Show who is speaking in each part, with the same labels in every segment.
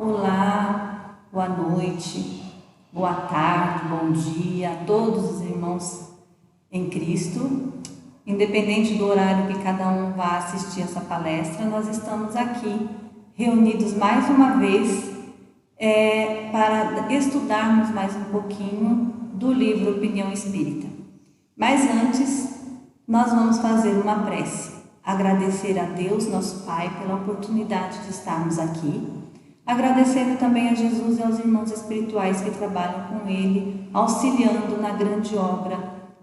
Speaker 1: Olá, boa noite, boa tarde, bom dia a todos os irmãos em Cristo. Independente do horário que cada um vá assistir essa palestra, nós estamos aqui reunidos mais uma vez para estudarmos mais um pouquinho do livro Opinião Espírita. Mas antes, nós vamos fazer uma prece, agradecer a Deus, nosso Pai, pela oportunidade de estarmos aqui. Agradecendo também a Jesus e aos irmãos espirituais que trabalham com Ele, auxiliando na grande obra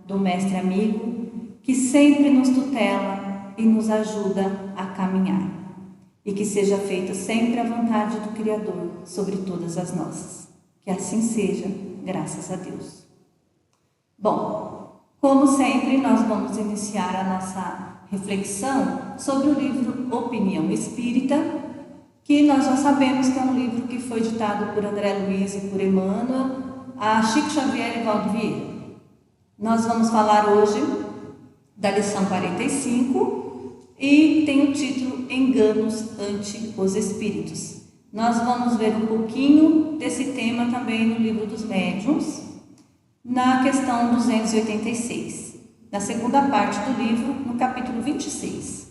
Speaker 1: do Mestre Amigo, que sempre nos tutela e nos ajuda a caminhar. E que seja feita sempre a vontade do Criador sobre todas as nossas. Que assim seja, graças a Deus. Bom, como sempre, nós vamos iniciar a nossa reflexão sobre o livro Opinião Espírita, que nós já sabemos que é um livro que foi ditado por André Luiz e por Emmanuel, a Chico Xavier e Valdo Vieira. Nós vamos falar hoje da lição 45 e tem o título Enganos ante os Espíritos. Nós vamos ver um pouquinho desse tema também no livro dos Médiuns, na questão 286, na segunda parte do livro, no capítulo 26.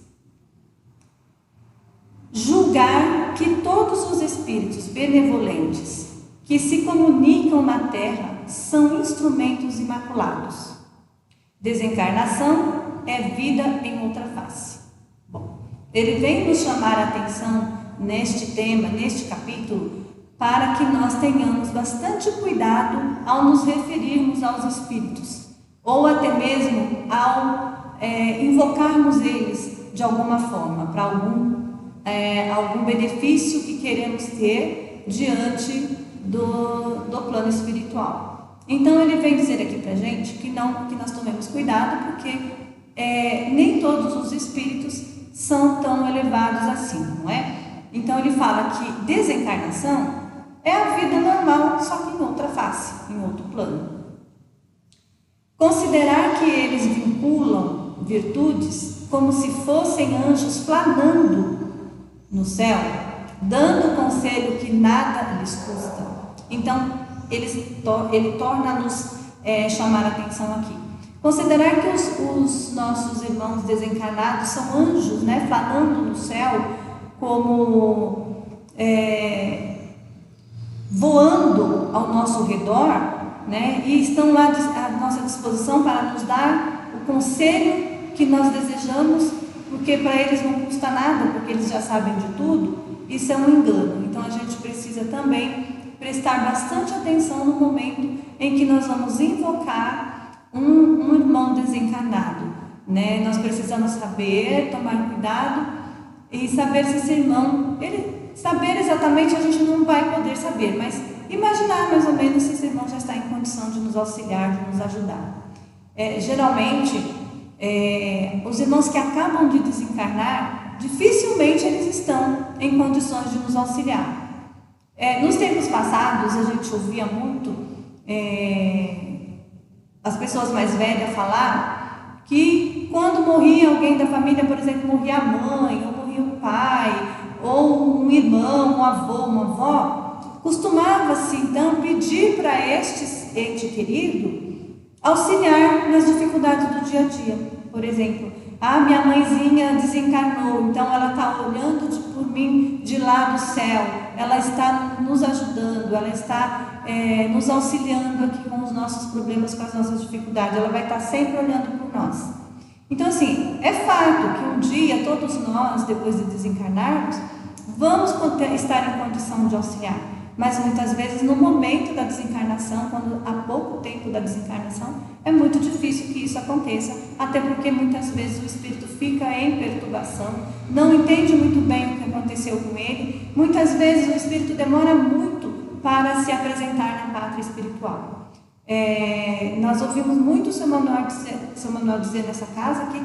Speaker 1: Julgar que todos os espíritos benevolentes que se comunicam na terra são instrumentos imaculados. Desencarnação é vida em outra face. Bom, ele vem nos chamar a atenção neste tema, neste capítulo, para que nós tenhamos bastante cuidado ao nos referirmos aos espíritos, ou até mesmo ao invocarmos eles de alguma forma, para algum benefício que queremos ter diante do plano espiritual. Então ele vem dizer aqui para a gente que nós tomemos cuidado, porque nem todos os espíritos são tão elevados assim, não é? Então ele fala que desencarnação é a vida normal, só que em outra face, em outro plano. Considerar que eles vinculam virtudes como se fossem anjos planando no céu, dando conselho que nada lhes custa. Então, ele torna-nos chamar a atenção aqui. Considerar que os nossos irmãos desencarnados são anjos, planando no céu, como voando ao nosso redor, e estão lá à nossa disposição para nos dar o conselho que nós desejamos, porque para eles não custa nada, porque eles já sabem de tudo. Isso é um engano. Então a gente precisa também prestar bastante atenção no momento em que nós vamos invocar um irmão desencarnado, Nós precisamos saber, tomar cuidado e saber se esse irmão, saber exatamente a gente não vai poder saber, mas imaginar mais ou menos se esse irmão já está em condição de nos auxiliar, de nos ajudar. Geralmente, os irmãos que acabam de desencarnar, dificilmente eles estão em condições de nos auxiliar. Nos tempos passados, a gente ouvia muito as pessoas mais velhas falar que quando morria alguém da família, por exemplo, morria a mãe, ou morria o pai, ou um irmão, um avô, uma avó, costumava-se então pedir para este ente querido auxiliar nas dificuldades do dia a dia. Por exemplo, minha mãezinha desencarnou, então ela está olhando por mim de lá do céu, ela está nos ajudando, ela está nos auxiliando aqui com os nossos problemas, com as nossas dificuldades, ela vai estar sempre olhando por nós. Então assim, é fato que um dia todos nós, depois de desencarnarmos, vamos estar em condição de auxiliar. Mas muitas vezes no momento da desencarnação, quando há pouco tempo da desencarnação, é muito difícil que isso aconteça, até porque muitas vezes o espírito fica em perturbação, não entende muito bem o que aconteceu com ele, muitas vezes o espírito demora muito para se apresentar na pátria espiritual. Nós ouvimos muito o seu Manuel dizer nessa casa que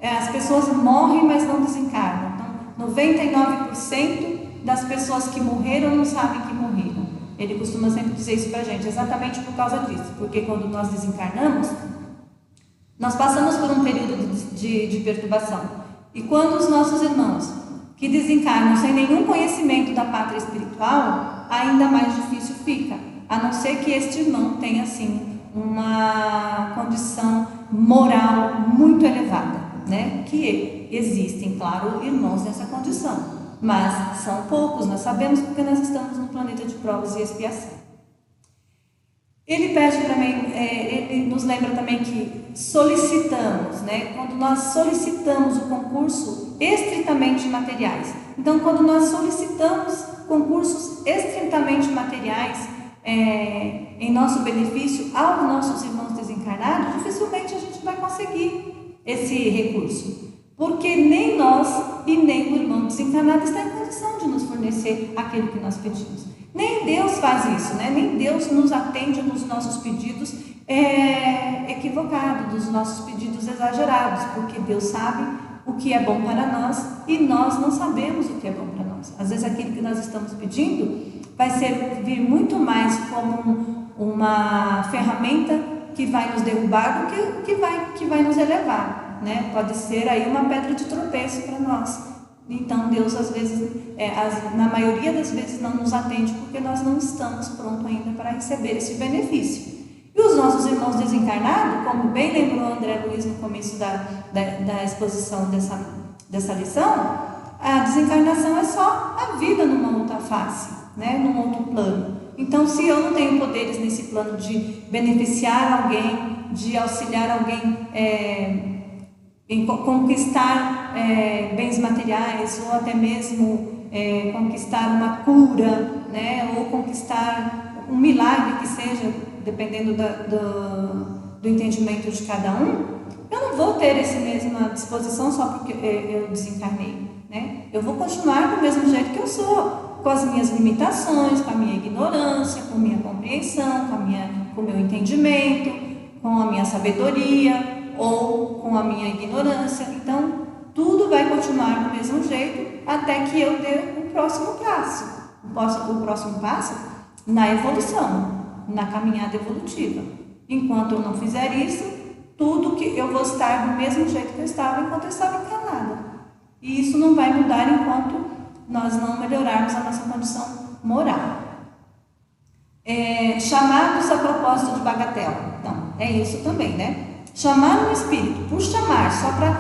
Speaker 1: as pessoas morrem, mas não desencarnam. Então, 99% das pessoas que morreram não sabem que morreram. Ele costuma sempre dizer isso para a gente, exatamente por causa disso, porque quando nós desencarnamos, nós passamos por um período de perturbação, e quando os nossos irmãos que desencarnam sem nenhum conhecimento da pátria espiritual, ainda mais difícil fica, a não ser que este irmão tenha, assim, uma condição moral muito elevada, né? Que existem, claro, irmãos nessa condição, mas são poucos, nós sabemos, porque nós estamos num planeta de provas e expiação. Ele pede também, ele nos lembra também que solicitamos, né? Quando nós solicitamos o concurso estritamente materiais. Então, quando nós solicitamos concursos estritamente materiais em nosso benefício aos nossos irmãos desencarnados, dificilmente a gente vai conseguir esse recurso, porque nem nós e nem o irmão desencarnado está em condição de nos fornecer aquilo que nós pedimos. Nem Deus faz isso, né? Nem Deus nos atende nos nossos pedidos equivocados, dos nossos pedidos exagerados, porque Deus sabe o que é bom para nós e nós não sabemos o que é bom para nós. Às vezes aquilo que nós estamos pedindo vai servir muito mais como uma ferramenta que vai nos derrubar do que que vai nos elevar, né? Pode ser aí uma pedra de tropeço para nós. Então Deus às vezes, na maioria das vezes, não nos atende porque nós não estamos prontos ainda para receber esse benefício. E os nossos irmãos desencarnados, como bem lembrou André Luiz no começo da exposição dessa lição, a desencarnação é só a vida numa outra face, né? Num outro plano. Então, se eu não tenho poderes nesse plano de beneficiar alguém, de auxiliar alguém em conquistar bens materiais, ou até mesmo conquistar uma cura, né? Ou conquistar um milagre que seja, dependendo do entendimento de cada um, eu não vou ter essa mesma disposição só porque eu desencarnei, né? Eu vou continuar do mesmo jeito que eu sou, com as minhas limitações, com a minha ignorância, com a minha compreensão, com o meu entendimento, com a minha sabedoria, ou com a minha ignorância. Então, tudo vai continuar do mesmo jeito até que eu dê o próximo passo. O próximo passo na evolução, na caminhada evolutiva. Enquanto eu não fizer isso, tudo que eu vou estar do mesmo jeito que eu estava enquanto eu estava encarnada. E isso não vai mudar enquanto nós não melhorarmos a nossa condição moral. Chamados a propósito de bagatela. Então, é isso também, né? Chamar um espírito, por chamar, só para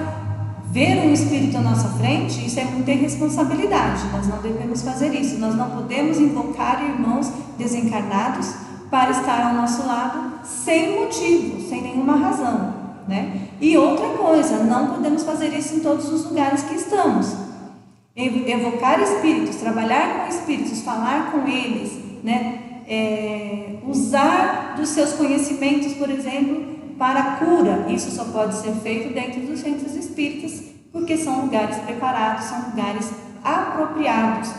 Speaker 1: ver um espírito à nossa frente, isso é muita irresponsabilidade. Nós não devemos fazer isso. Nós não podemos invocar irmãos desencarnados para estar ao nosso lado sem motivo, sem nenhuma razão, né? E outra coisa, não podemos fazer isso em todos os lugares que estamos. Evocar espíritos, trabalhar com espíritos, falar com eles, né? Usar dos seus conhecimentos, por exemplo, para a cura, isso só pode ser feito dentro dos centros espíritas, porque são lugares preparados, são lugares apropriados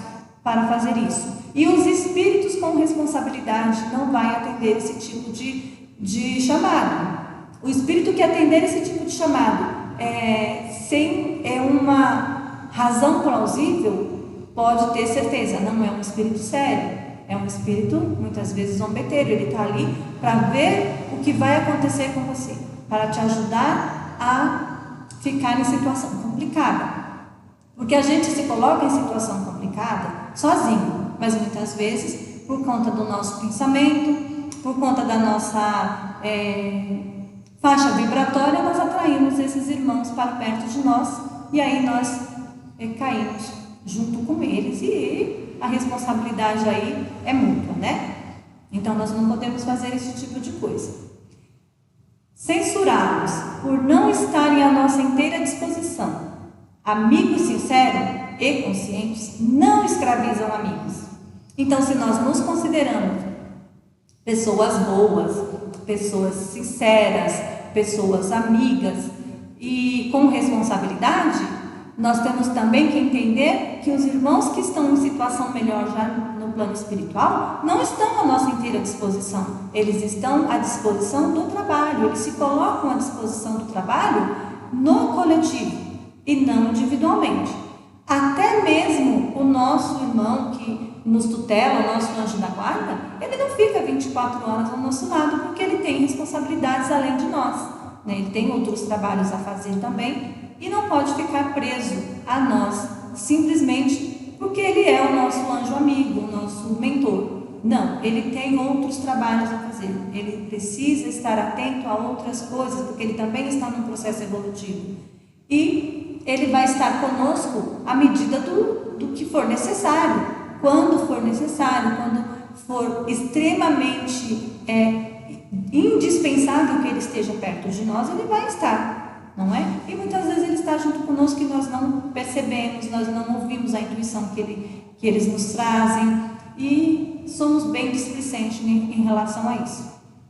Speaker 1: para fazer isso. E os espíritos com responsabilidade não vai atender esse tipo de chamado. O espírito que atender esse tipo de chamado sem uma razão plausível, pode ter certeza, não é um espírito sério. É um espírito, muitas vezes, zombeteiro. Ele está ali para ver o que vai acontecer com você, para te ajudar a ficar em situação complicada. Porque a gente se coloca em situação complicada sozinho, mas muitas vezes, por conta do nosso pensamento, por conta da nossa faixa vibratória, nós atraímos esses irmãos para perto de nós, e aí nós caímos junto com eles, e a responsabilidade aí é mútua, né? Então nós não podemos fazer esse tipo de coisa. Censurá-los por não estarem à nossa inteira disposição. Amigos sinceros e conscientes não escravizam amigos. Então, se nós nos consideramos pessoas boas, pessoas sinceras, pessoas amigas e com responsabilidade, nós temos também que entender que os irmãos que estão em situação melhor já no plano espiritual não estão à nossa inteira disposição. Eles estão à disposição do trabalho, eles se colocam à disposição do trabalho no coletivo e não individualmente. Até mesmo o nosso irmão que nos tutela, o nosso anjo da guarda, ele não fica 24 horas ao nosso lado, porque ele tem responsabilidades além de nós, né? Ele tem outros trabalhos a fazer também, e não pode ficar preso a nós simplesmente porque ele é o nosso anjo amigo, o nosso mentor. Não, ele tem outros trabalhos a fazer. Ele precisa estar atento a outras coisas, porque ele também está num processo evolutivo. E ele vai estar conosco à medida do que for necessário, quando for necessário, quando for extremamente indispensável que ele esteja perto de nós, ele vai estar, não é? E muitas vezes ele está junto conosco e nós não percebemos, nós não ouvimos a intuição que eles nos trazem e somos bem displicentes em relação a isso.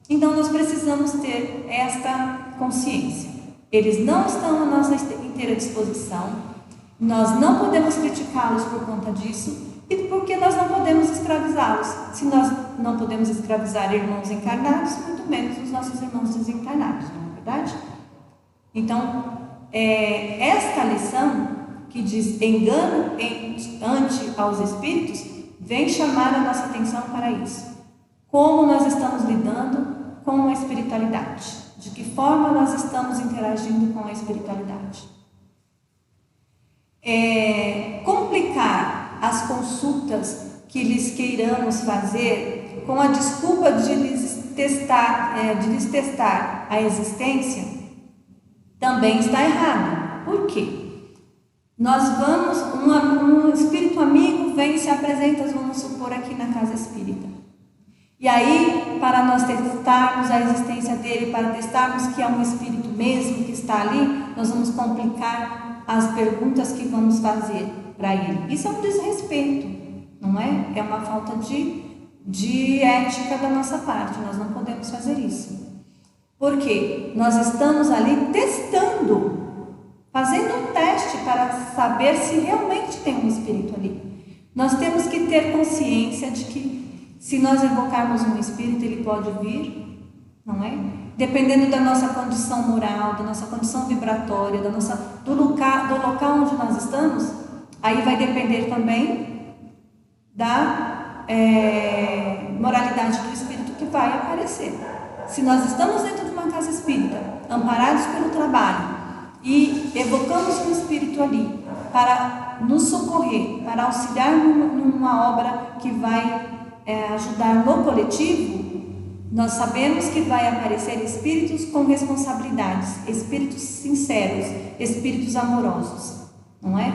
Speaker 1: Então nós precisamos ter esta consciência. Eles não estão à nossa inteira disposição, nós não podemos criticá-los por conta disso, e porque nós não podemos escravizá-los. Se nós não podemos escravizar irmãos encarnados, muito menos os nossos irmãos desencarnados, não é verdade? Então, esta lição que diz engano ante aos espíritos, vem chamar a nossa atenção para isso. Como nós estamos lidando com a espiritualidade? De que forma nós estamos interagindo com a espiritualidade? Complicar as consultas que lhes queiramos fazer com a desculpa de lhes testar a existência, também está errado. Por quê? Nós vamos, um espírito amigo vem e se apresenta, vamos supor, aqui na casa espírita. E aí, para nós testarmos a existência dele, para testarmos que é um espírito mesmo que está ali, nós vamos complicar as perguntas que vamos fazer para ele. Isso é um desrespeito, não é? É uma falta de ética da nossa parte, nós não podemos fazer isso. Porque nós estamos ali testando, fazendo um teste para saber se realmente tem um espírito ali. Nós temos que ter consciência de que se nós invocarmos um espírito, ele pode vir, não é? Dependendo da nossa condição moral, da nossa condição vibratória, do local onde nós estamos, aí vai depender também da moralidade do espírito que vai aparecer. Se nós estamos dentro de uma casa espírita, amparados pelo trabalho, e evocamos um espírito ali para nos socorrer, para auxiliar numa obra que vai ajudar no coletivo, nós sabemos que vai aparecer espíritos com responsabilidades, espíritos sinceros, espíritos amorosos, não é?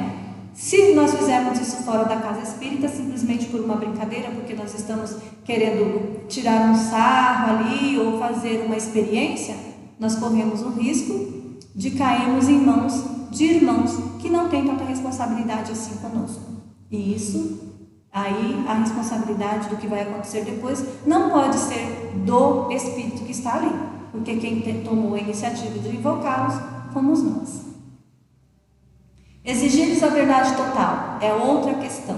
Speaker 1: Se nós fizermos isso fora da casa espírita, simplesmente por uma brincadeira, porque nós estamos querendo tirar um sarro ali ou fazer uma experiência, nós corremos o risco de cairmos em mãos de irmãos que não têm tanta responsabilidade assim conosco. E isso, aí a responsabilidade do que vai acontecer depois não pode ser do espírito que está ali, porque quem tomou a iniciativa de invocá-los fomos nós. Exigir-lhes a verdade total é outra questão.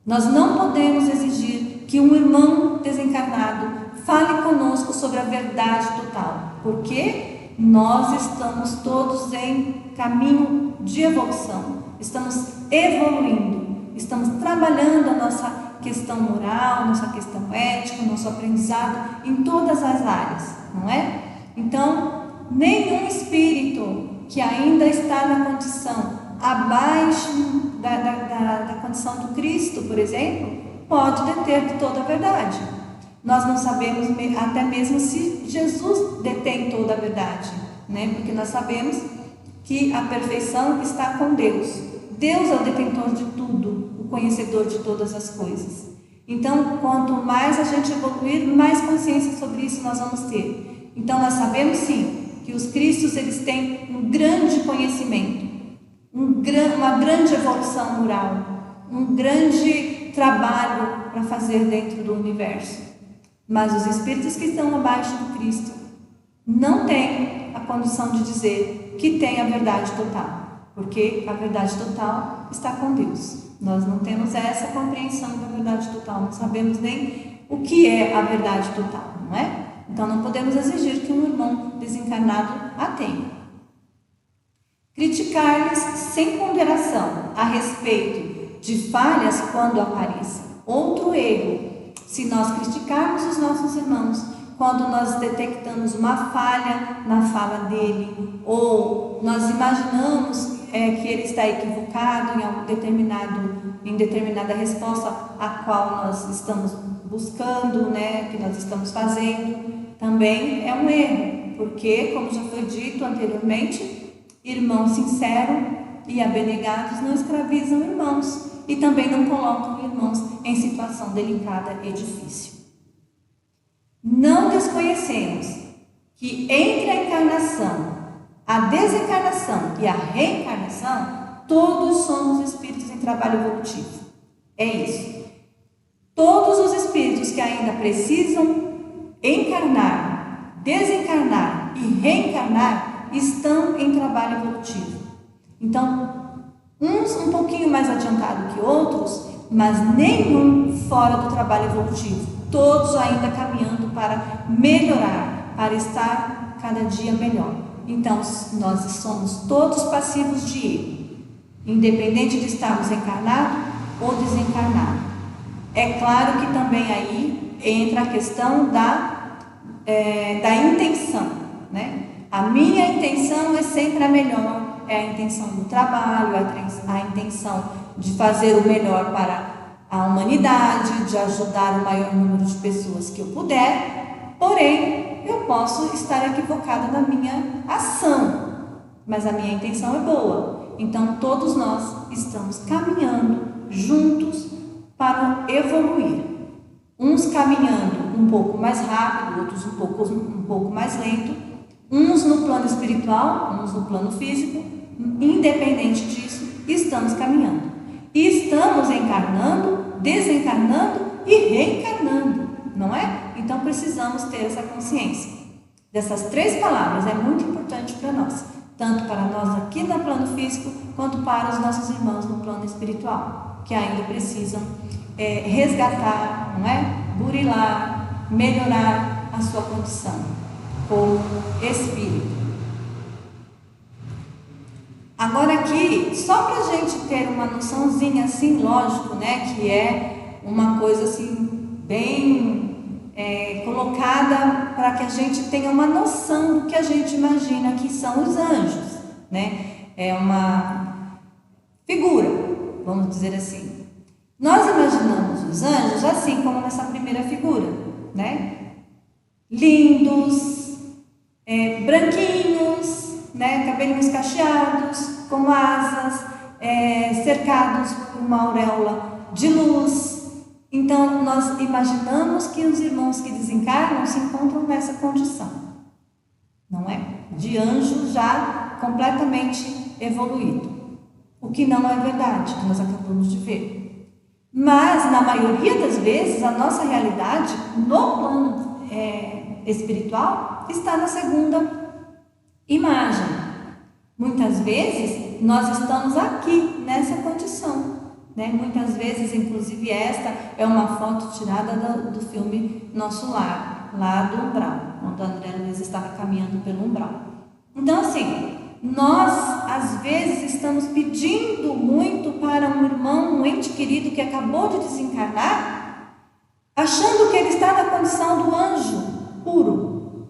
Speaker 1: Nós não podemos exigir que um irmão desencarnado fale conosco sobre a verdade total, porque nós estamos todos em caminho de evolução, estamos evoluindo, estamos trabalhando a nossa questão moral, nossa questão ética, nosso aprendizado em todas as áreas, não é? Então, nenhum espírito que ainda está na condição abaixo da condição do Cristo, por exemplo, pode deter toda a verdade. Nós não sabemos até mesmo se Jesus detém toda a verdade, né? Porque nós sabemos que a perfeição está com Deus. Deus é o detentor de tudo, o conhecedor de todas as coisas. Então, quanto mais a gente evoluir, mais consciência sobre isso nós vamos ter. Então, nós sabemos sim que os Cristos eles têm um grande conhecimento, uma grande evolução moral, um grande trabalho para fazer dentro do universo. Mas os espíritos que estão abaixo do Cristo não têm a condição de dizer que tem a verdade total, porque a verdade total está com Deus. Nós não temos essa compreensão da verdade total, não sabemos nem o que é a verdade total, não é? Então não podemos exigir que um irmão desencarnado a tenha. Criticar-lhes sem ponderação a respeito de falhas quando apareçam. Outro erro. Se nós criticarmos os nossos irmãos quando nós detectamos uma falha na fala dele, ou nós imaginamos que ele está equivocado em determinada resposta a qual nós estamos buscando, né, que nós estamos fazendo, também é um erro, porque, como já foi dito anteriormente, irmão sincero e abnegados não escravizam irmãos e também não colocam irmãos em situação delicada e difícil. Não desconhecemos que entre a encarnação, a desencarnação e a reencarnação, todos somos espíritos em trabalho evolutivo. É isso. Todos os espíritos que ainda precisam encarnar, desencarnar e reencarnar estão em trabalho evolutivo. Então, uns um pouquinho mais adiantados que outros, mas nenhum fora do trabalho evolutivo. Todos ainda caminhando para melhorar, para estar cada dia melhor. Então, nós somos todos passivos de erro, independente de estarmos encarnados ou desencarnados. É claro que também aí entra a questão da intenção, né? A minha intenção é sempre a melhor, é a intenção do trabalho, a intenção de fazer o melhor para a humanidade, de ajudar o maior número de pessoas que eu puder, porém, eu posso estar equivocada na minha ação, mas a minha intenção é boa. Então, todos nós estamos caminhando juntos para evoluir. Uns caminhando um pouco mais rápido, outros um pouco mais lento, uns no plano espiritual, uns no plano físico. Independente disso, estamos caminhando. E estamos encarnando, desencarnando e reencarnando, não é? Então precisamos ter essa consciência. Dessas 3 palavras é muito importante para nós, tanto para nós aqui no plano físico, quanto para os nossos irmãos no plano espiritual, que ainda precisam resgatar, não é? Burilar, melhorar a sua condição como espírito. Agora aqui, só para a gente ter uma noçãozinha assim, lógico, né, que é uma coisa assim, bem colocada para que a gente tenha uma noção do que a gente imagina que são os anjos, né, é uma figura, vamos dizer assim. Nós imaginamos os anjos assim como nessa primeira figura, né, lindos, branquinhos, né, cabelinhos cacheados, com asas, cercados por uma auréola de luz. Então, nós imaginamos que os irmãos que desencarnam se encontram nessa condição, não é? De anjo já completamente evoluído. O que não é verdade, que nós acabamos de ver. Mas, na maioria das vezes, a nossa realidade no plano espiritual está na segunda imagem. Muitas vezes nós estamos aqui nessa condição, né? Muitas vezes, inclusive esta é uma foto tirada do filme Nosso Lar, lá do umbral, quando a André Luiz estava caminhando pelo umbral. Então, assim, nós às vezes estamos pedindo muito para um irmão, um ente querido que acabou de desencarnar, achando que ele está na condição do anjo puro,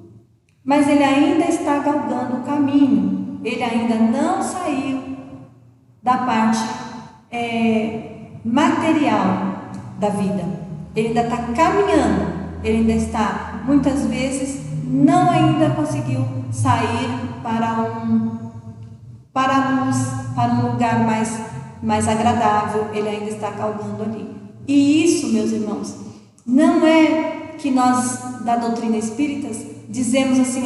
Speaker 1: mas ele ainda está galgando o caminho, ele ainda não saiu da parte material da vida, ele ainda está caminhando, ele ainda está, muitas vezes, não ainda conseguiu sair para a luz, para um lugar mais agradável, ele ainda está galgando ali. E isso, meus irmãos, não é que nós, da doutrina espírita, dizemos assim,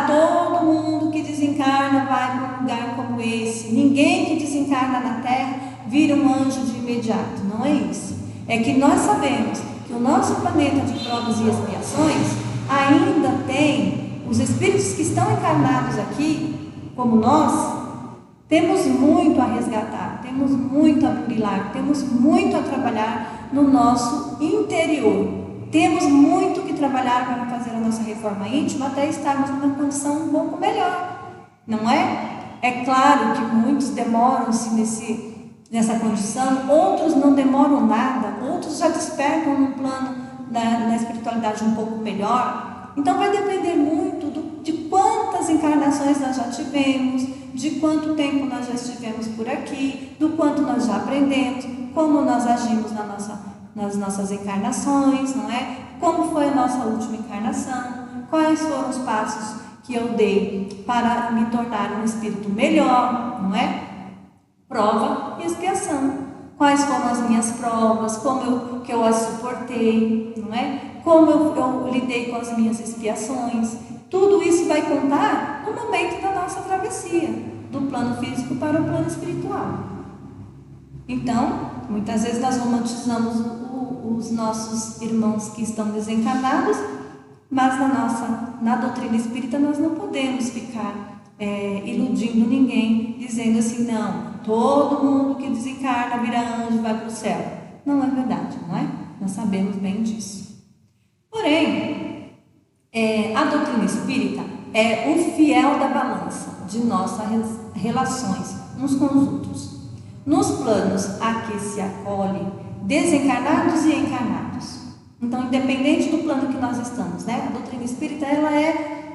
Speaker 1: todo mundo que desencarna vai para um lugar como esse, ninguém que desencarna na Terra vira um anjo de imediato. Não é isso. É que nós sabemos que o nosso planeta de provas e expiações ainda tem os espíritos que estão encarnados aqui, como nós, temos muito a resgatar, temos muito a burilar, temos muito a trabalhar no nosso interior. Temos muito que trabalhar para fazer a nossa reforma íntima até estarmos numa condição um pouco melhor, não é? É claro que muitos demoram-se nessa condição, outros não demoram nada, outros já despertam num plano na espiritualidade um pouco melhor. Então vai depender muito de quantas encarnações nós já tivemos, de quanto tempo nós já estivemos por aqui, do quanto nós já aprendemos, como nós agimos nas nossas encarnações, não é? Como foi a nossa última encarnação, quais foram os passos que eu dei para me tornar um espírito melhor, não é? Prova e expiação. Quais foram as minhas provas, como eu as suportei, não é? Como eu lidei com as minhas expiações. Tudo isso vai contar no momento da nossa travessia, do plano físico para o plano espiritual. Então, muitas vezes nós romantizamos os nossos irmãos que estão desencarnados, mas na doutrina espírita nós não podemos ficar iludindo ninguém, dizendo assim, não, todo mundo que desencarna vira anjo, vai para o céu. Não é verdade, não é? Nós sabemos bem disso. Porém, a doutrina espírita é o fiel da balança de nossas relações uns com os outros. Nos planos a que se acolhem desencarnados e encarnados. Então, independente do plano que nós estamos, né? A doutrina espírita, ela é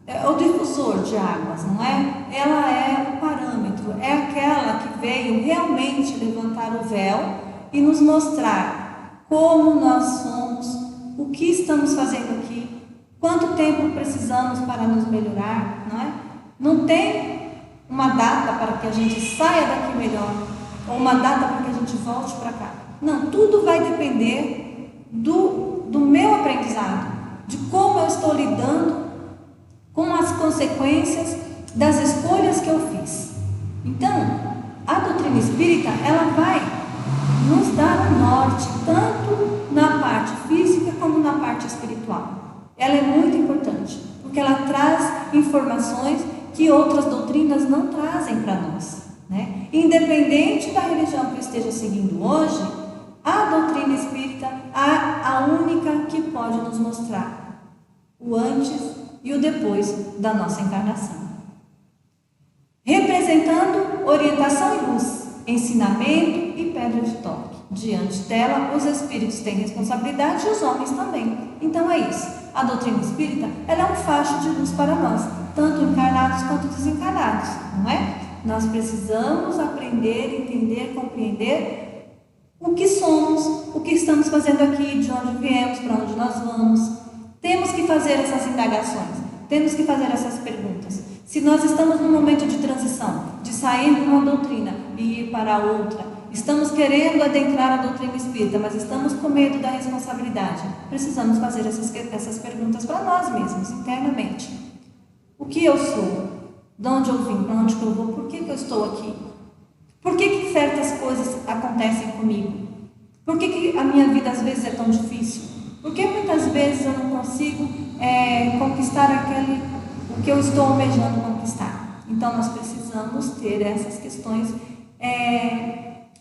Speaker 1: é o difusor de águas, não é? Ela é o parâmetro, é aquela que veio realmente levantar o véu e nos mostrar como nós somos, o que estamos fazendo aqui, quanto tempo precisamos para nos melhorar, não é? Não tem uma data para que a gente saia daqui melhor, ou uma data para que a gente volte para cá. Não, tudo vai depender do meu aprendizado, de como eu estou lidando com as consequências das escolhas que eu fiz. Então, a doutrina espírita, ela vai nos dar um norte, tanto na parte física como na parte espiritual. Ela é muito importante, porque ela traz informações que outras doutrinas não trazem para nós, né? Independente da religião que eu esteja seguindo hoje, a doutrina espírita é a única que pode nos mostrar o antes e o depois da nossa encarnação. Representando orientação e luz, ensinamento e pedra de toque. Diante dela, os espíritos têm responsabilidade e os homens também. Então é isso. A doutrina espírita, ela é um facho de luz para nós, tanto encarnados quanto desencarnados, não é? Nós precisamos aprender, entender, compreender o que somos, o que estamos fazendo aqui, de onde viemos, para onde nós vamos. Temos que fazer essas indagações, temos que fazer essas perguntas. Se nós estamos num momento de transição, de sair de uma doutrina e ir para outra, estamos querendo adentrar a doutrina espírita, mas estamos com medo da responsabilidade, precisamos fazer essas perguntas para nós mesmos, internamente. O que eu sou? De onde eu vim? Para onde eu vou? Por que eu estou aqui? Por que certas coisas acontecem comigo? Por que a minha vida às vezes é tão difícil? Por que muitas vezes eu não consigo conquistar o que eu estou almejando conquistar? Então nós precisamos ter essas questões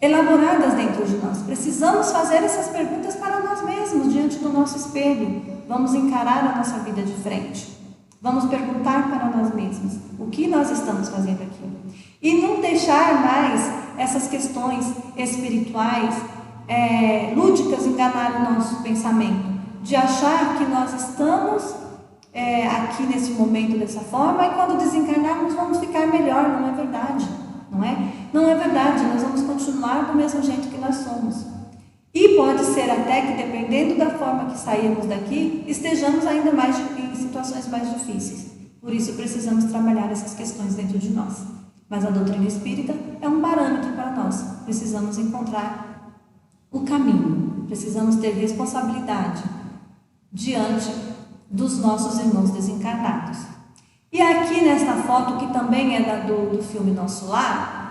Speaker 1: elaboradas dentro de nós. Precisamos fazer essas perguntas para nós mesmos, diante do nosso espelho. Vamos encarar a nossa vida de frente. Vamos perguntar para nós mesmos o que nós estamos fazendo aqui. E não deixar mais essas questões espirituais, lúdicas, enganar o nosso pensamento. De achar que nós estamos aqui nesse momento dessa forma e quando desencarnarmos vamos ficar melhor. Não é verdade, não é? Não é verdade, nós vamos continuar do mesmo jeito que nós somos. E pode ser até que, dependendo da forma que sairmos daqui, estejamos ainda mais em situações mais difíceis. Por isso precisamos trabalhar essas questões dentro de nós. Mas a doutrina espírita é um parâmetro para nós. Precisamos encontrar o caminho, precisamos ter responsabilidade diante dos nossos irmãos desencarnados. E aqui nesta foto, que também é do filme Nosso Lar,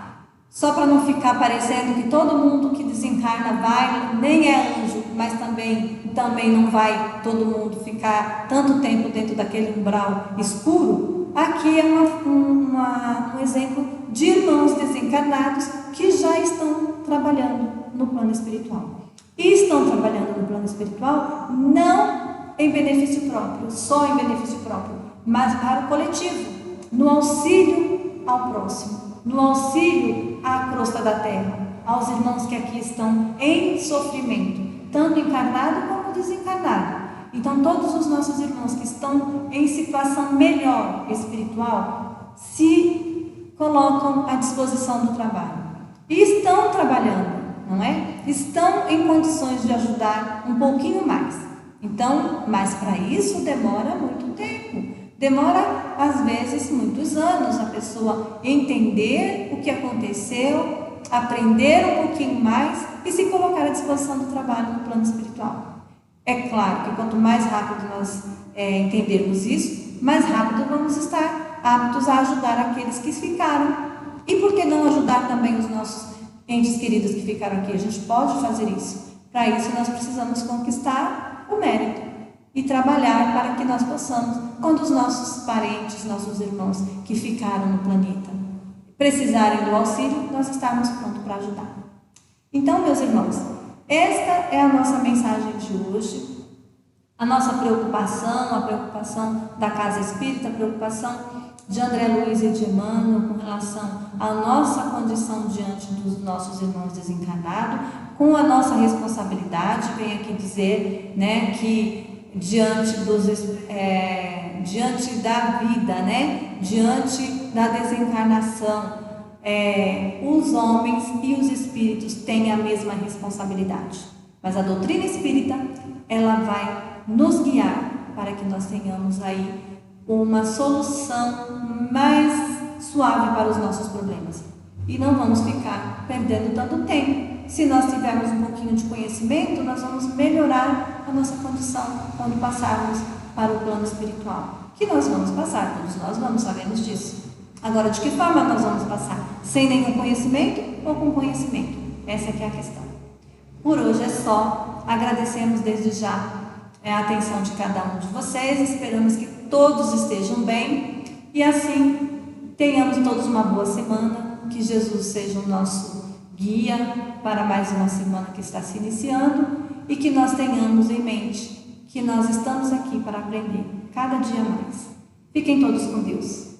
Speaker 1: só para não ficar parecendo que todo mundo que desencarna vai, nem é anjo, mas também não vai todo mundo ficar tanto tempo dentro daquele umbral escuro, aqui é um exemplo de irmãos desencarnados que já estão trabalhando no plano espiritual. E estão trabalhando no plano espiritual não em benefício próprio, só em benefício próprio, mas para o coletivo, no auxílio ao próximo, no auxílio à crosta da terra, aos irmãos que aqui estão em sofrimento, tanto encarnado como desencarnado. Então todos os nossos irmãos que estão em situação melhor espiritual, se colocam à disposição do trabalho e estão trabalhando, não é? Estão em condições de ajudar um pouquinho mais. Então, mas para isso demora muito tempo. Demora, às vezes, muitos anos a pessoa entender o que aconteceu, aprender um pouquinho mais e se colocar à disposição do trabalho no plano espiritual. É claro que quanto mais rápido nós entendermos isso, mais rápido vamos estar aptos a ajudar aqueles que ficaram. E por que não ajudar também os nossos entes queridos que ficaram aqui? A gente pode fazer isso. Para isso nós precisamos conquistar o mérito e trabalhar para que nós possamos, quando os nossos parentes, nossos irmãos que ficaram no planeta precisarem do auxílio, nós estarmos prontos para ajudar. Então, meus irmãos, esta é a nossa mensagem de hoje, a nossa preocupação, a preocupação da Casa Espírita, a preocupação de André Luiz e de Emmanuel com relação à nossa condição diante dos nossos irmãos desencarnados, com a nossa responsabilidade. Venho aqui dizer, né, que diante da vida, né, diante da desencarnação, os homens e os espíritos têm a mesma responsabilidade, mas a doutrina espírita, ela vai nos guiar para que nós tenhamos aí uma solução mais suave para os nossos problemas e não vamos ficar perdendo tanto tempo. Se nós tivermos um pouquinho de conhecimento, nós vamos melhorar a nossa condição quando passarmos para o plano espiritual, que nós vamos passar, todos nós vamos, sabemos disso. Agora, de que forma nós vamos passar? Sem nenhum conhecimento ou com conhecimento? Essa é que é a questão. Por hoje é só. Agradecemos desde já a atenção de cada um de vocês. Esperamos que todos estejam bem e assim tenhamos todos uma boa semana. Que Jesus seja o nosso guia para mais uma semana que está se iniciando e que nós tenhamos em mente que nós estamos aqui para aprender cada dia mais. Fiquem todos com Deus.